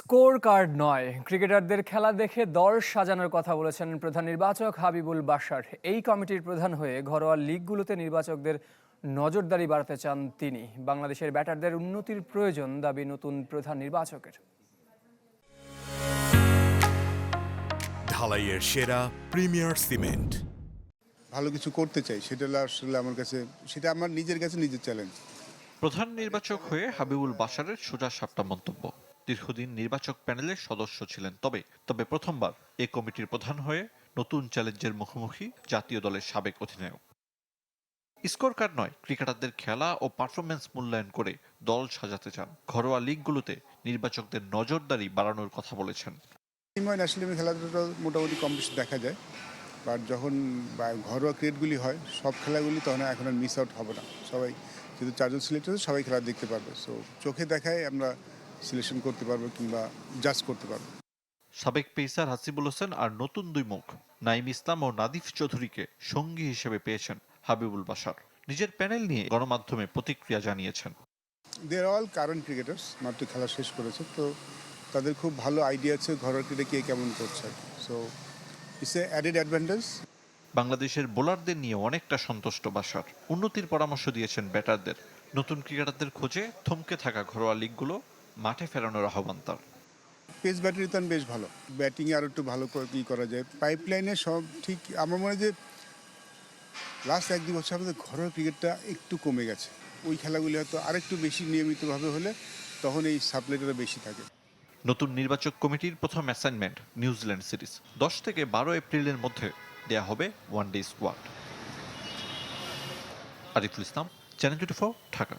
Score card নয়, ক্রিকেটারদের খেলা দেখে দল সাজানোর কথা বলেছেন প্রধান নির্বাচক হাবিবুল বাশার। এই কমিটির প্রধান হয়ে ঘরোয়া লিগগুলোতে নির্বাচকদের নজরদারি বাড়াতে চান তিনি। বাংলাদেশের ব্যাটারদের উন্নতির প্রয়োজন দাবি নতুন প্রধান নির্বাচকের। ঢালাইয়ের সেরা প্রিমিয়ার সিমেন্ট। ভালো কিছু করতে চাই, সেটা আসলে আমার কাছে, সেটা আমার নিজের কাছে নিজের চ্যালেঞ্জ। প্রধান নির্বাচক হয়ে হাবিবুল বাশারের সোজা সাপটা মন্তব্য। দীর্ঘদিন নির্বাচক প্যানেলের সদস্য ছিলেন, তবে প্রথমবার এ কমিটির প্রধান হয়ে নতুন চ্যালেঞ্জের মুখোমুখি জাতীয় দলের সাবেক অধিনায়ক। স্কোর কার্ড নয়, ক্রিকেটারদের খেলা ও পারফরমেন্স মূল্যায়ন করে দল সাজাতে চান। ঘরোয়া লিগগুলোতে নির্বাচকদের নজরদারি বাড়ানোর কথা বলেছেন। ন্যাশনাল খেলাধুলা মোটামুটি কম বেশি দেখা যায়, বাট যখন ঘরোয়া ক্রিকেটগুলি হয় সব খেলাগুলি তখন এখন আর মিস আউট হবে না। সবাই যেহেতু চারজন সিলেক্ট হয়েছে, সবাই খেলা দেখতে পারবে। সো চোখে দেখায় আমরা সিলেকশন করতে পারবো কিংবা জাজ করতে পারবো। সাবেক পেসার হাসিবুল হোসেন আর নতুন দুই মুখ নাইম ইসলাম ও নাদিফ চৌধুরীকে সঙ্গী হিসেবে পেয়েছেন হাবিবুল বাশার। নিজের প্যানেল নিয়ে গণমাধ্যমে প্রতিক্রিয়া জানিয়েছেন। দে আর অল কারেন্ট ক্রিকেটার্স, মাত্র খেলা শেষ করেছে, তো তাদের খুব ভালো আইডিয়া আছে ঘরোয়া ক্রিকেটে কে কেমন করছে। So it's a added advantage. বাংলাদেশের বোলারদের নিয়ে অনেকটা সন্তুষ্ট বাশার। উন্নতির পরামর্শ দিয়েছেন ব্যাটারদের। নতুন ক্রিকেটারদের খোঁজে থমকে থাকা ঘরোয়া লিগগুলো মাঠে ফেরানোর আহ্বান তার। পেস ব্যাটারি তো বেশ ভালো, ব্যাটিংয়ে আরও একটু ভালো কী করা যায়। পাইপলাইনে সব ঠিক। আমার মনে হয় যে লাস্ট 1-2 বছর আমাদের ঘরোয়া ক্রিকেটটা একটু কমে গেছে। ওই খেলাগুলি হয়তো আরেকটু বেশি নিয়মিতভাবে হলে তখন এই সাপ্লাইটা বেশি থাকে। নতুন নির্বাচক কমিটির প্রথম অ্যাসাইনমেন্ট নিউজিল্যান্ড সিরিজ। 10 থেকে 12 এপ্রিলের মধ্যে দেয়া হবে one day squad. Ariful Islam, channel 24, Dhaka.